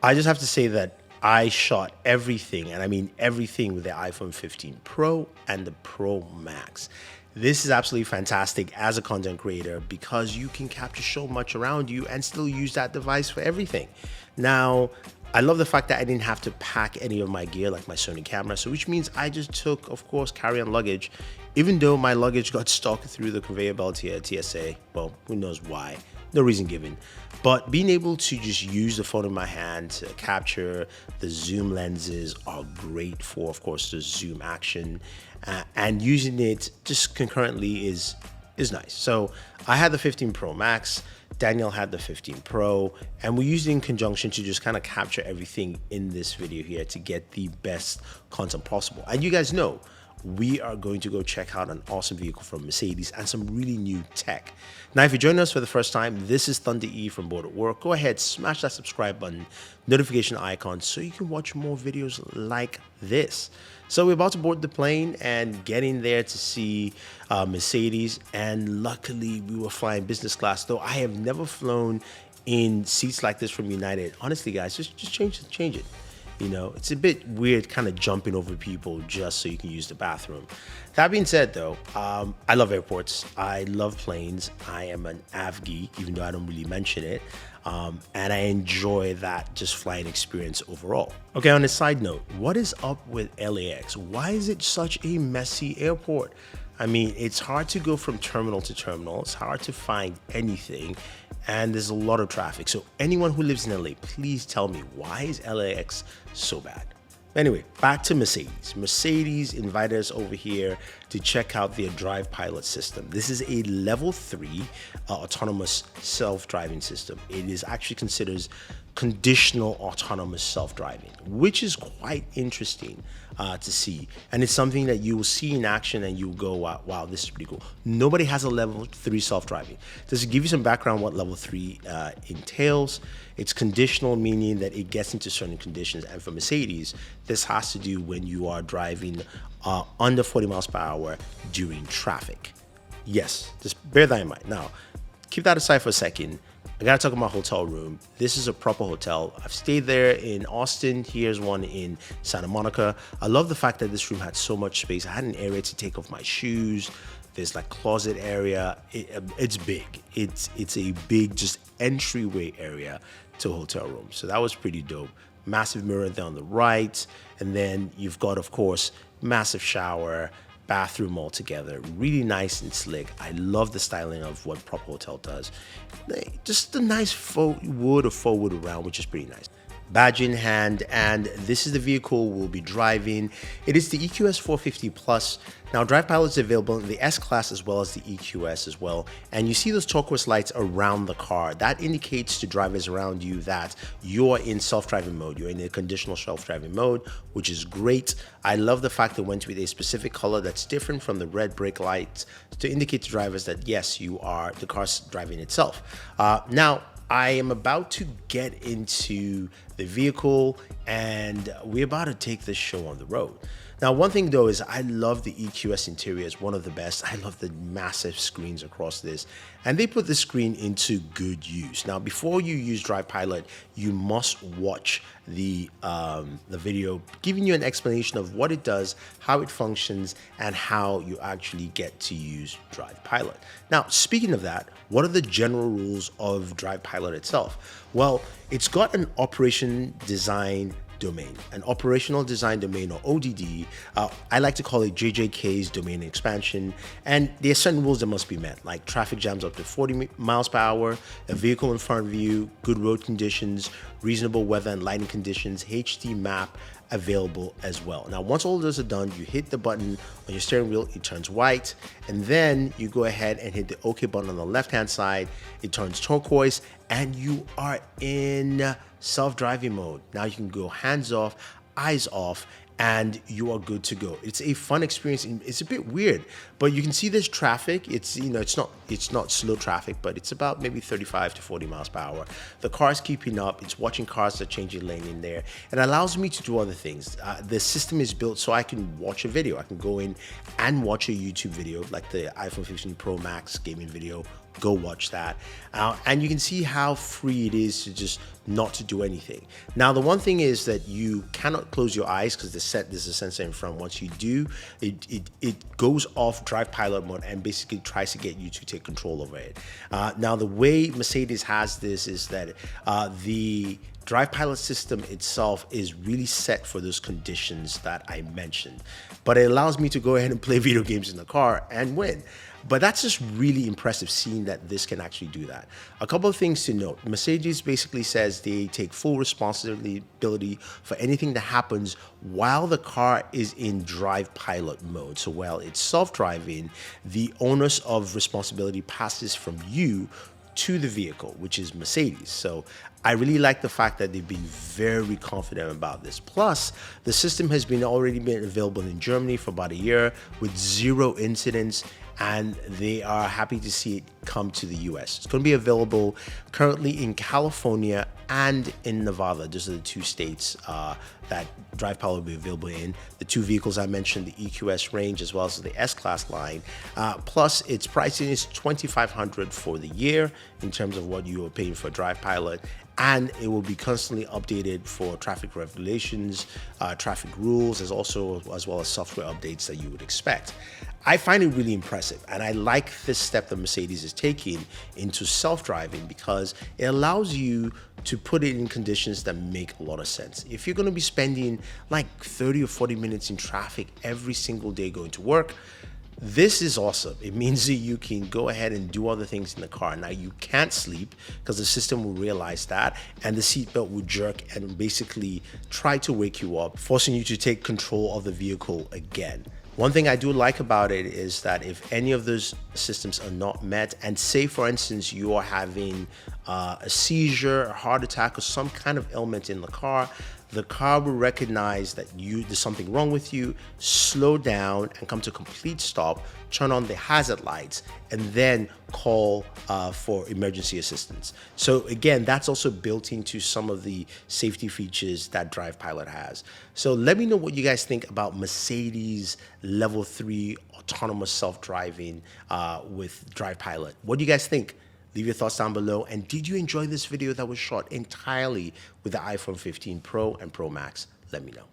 I just have to say that I shot everything, and I mean everything, with the iPhone 15 Pro and the Pro Max. This is absolutely fantastic as a content creator because you can capture so much around you and still use that device for everything. Now, I love the fact that I didn't have to pack any of my gear like my Sony camera, so which means I just took, of course, carry-on luggage, even though my luggage got stuck through the conveyor belt here at TSA. Well, who knows why? No reason given. But being able to just use the phone in my hand to capture the zoom lenses are great for, of course, the zoom action, and using it just concurrently is nice. So I had the 15 Pro Max, Daniel had the 15 Pro, and we used it in conjunction to just kind of capture everything in this video here to get the best content possible. And you guys know, we are going to go check out an awesome vehicle from Mercedes and some really new tech. Now, if you're joining us for the first time, this is Thunder E from Board at Work. Go ahead, smash that subscribe button, notification icon, so you can watch more videos like this. So we're about to board the plane and get in there to see Mercedes, and luckily we were flying business class, though I have never flown in seats like this from United. Honestly, guys, just change it. You know, it's a bit weird kind of jumping over people just so you can use the bathroom. That being said, though, I love airports. I love planes. I am an AV geek, even though I don't really mention it. And I enjoy that just flying experience overall. Okay, on a side note, what is up with LAX? Why is it such a messy airport? I mean, it's hard to go from terminal to terminal. It's hard to find anything, and there's a lot of traffic. So anyone who lives in LA, please tell me, why is LAX so bad? Anyway, back to Mercedes. Mercedes invited us over here to check out their Drive Pilot system. This is a level 3 autonomous self-driving system. It is actually considered conditional autonomous self-driving, which is quite interesting to see. And it's something that you will see in action and you'll go, wow, this is pretty cool. Nobody has a level 3 self-driving. Just to give you some background what level 3 entails, it's conditional, meaning that it gets into certain conditions. And for Mercedes, this has to do when you are driving under 40 miles per hour during traffic. Yes, just bear that in mind. Now, keep that aside for a second. I gotta talk about my hotel room. This is a proper hotel. I've stayed there in Austin. Here's one in Santa Monica. I love the fact that this room had so much space. I had an area to take off my shoes. There's like closet area. It's big. It's a big just entryway area to a hotel room. So that was pretty dope. Massive mirror there on the right. And then you've got, of course, massive shower, bathroom all together, really nice and slick. I love the styling of what Proper Hotel does. Just a nice faux wood around, which is pretty nice. Badge in hand, and this is the vehicle we'll be driving. It is the EQS 450 Plus. Now, Drive Pilot is available in the S-Class as well as the EQS as well. And you see those turquoise lights around the car. That indicates to drivers around you that you're in self-driving mode. You're in a conditional self-driving mode, which is great. I love the fact that it went with a specific color that's different from the red brake lights to indicate to drivers that, yes, the car's driving itself. Now, I am about to get into the vehicle and we're about to take this show on the road. Now, one thing though is I love the EQS interior. It's one of the best. I love the massive screens across this, and they put the screen into good use. Now, before you use Drive Pilot, you must watch the video giving you an explanation of what it does, how it functions, and how you actually get to use Drive Pilot. Now, speaking of that, what are the general rules of Drive Pilot itself? Well, it's got an operation design domain, an operational design domain, or ODD. I like to call it JJK's domain expansion, and there are certain rules that must be met, like traffic jams up to 40 miles per hour, a vehicle in front of you, good road conditions, reasonable weather and lighting conditions, HD map available as well. Now, once all of those are done, you hit the button on your steering wheel, it turns white, and then you go ahead and hit the OK button on the left-hand side, it turns turquoise, and you are in self-driving mode. Now you can go hands off, eyes off, and you are good to go. It's a fun experience. It's a bit weird, but you can see there's traffic. It's not slow traffic, but it's about maybe 35 to 40 miles per hour. The car's keeping up. It's watching cars that change your lane in there, and allows me to do other things. The system is built so I can watch a video. I can go in and watch a YouTube video, like the iPhone 15 Pro Max gaming video, go watch that. And you can see how free it is to just not to do anything. Now, the one thing is that you cannot close your eyes because there's a sensor in front. Once you do, it goes off drive pilot mode and basically tries to get you to take control over it. Now, the way Mercedes has this is that the Drive Pilot system itself is really set for those conditions that I mentioned, but it allows me to go ahead and play video games in the car and win. But that's just really impressive seeing that this can actually do that. A couple of things to note. Mercedes basically says they take full responsibility for anything that happens while the car is in Drive Pilot mode. So while it's self-driving, the onus of responsibility passes from you to the vehicle, which is Mercedes. So I really like the fact that they've been very confident about this. Plus, the system has already been available in Germany for about a year with 0 incidents, and they are happy to see it come to the US. It's going to be available currently in California and in Nevada. Those are the 2 states that Drive Pilot will be available in. The 2 vehicles I mentioned, the EQS range as well as the S-Class line. Plus, its pricing is $2,500 for the year in terms of what you are paying for Drive Pilot. And it will be constantly updated for traffic regulations, traffic rules, as well as software updates that you would expect. I find it really impressive, and I like this step that Mercedes is taking into self-driving because it allows you to put it in conditions that make a lot of sense. If you're going to be spending like 30 or 40 minutes in traffic every single day going to work, this is awesome. It means that you can go ahead and do other things in the car. Now, you can't sleep because the system will realize that, and the seatbelt will jerk and basically try to wake you up, forcing you to take control of the vehicle again. One thing I do like about it is that if any of those systems are not met, and say for instance you are having a seizure, a heart attack, or some kind of ailment in the car will recognize that there's something wrong with you, slow down and come to a complete stop, turn on the hazard lights, and then call for emergency assistance. So again, that's also built into some of the safety features that Drive Pilot has. So let me know what you guys think about Mercedes Level 3 autonomous self-driving with Drive Pilot. What do you guys think? Leave your thoughts down below. And did you enjoy this video that was shot entirely with the iPhone 15 Pro and Pro Max? Let me know.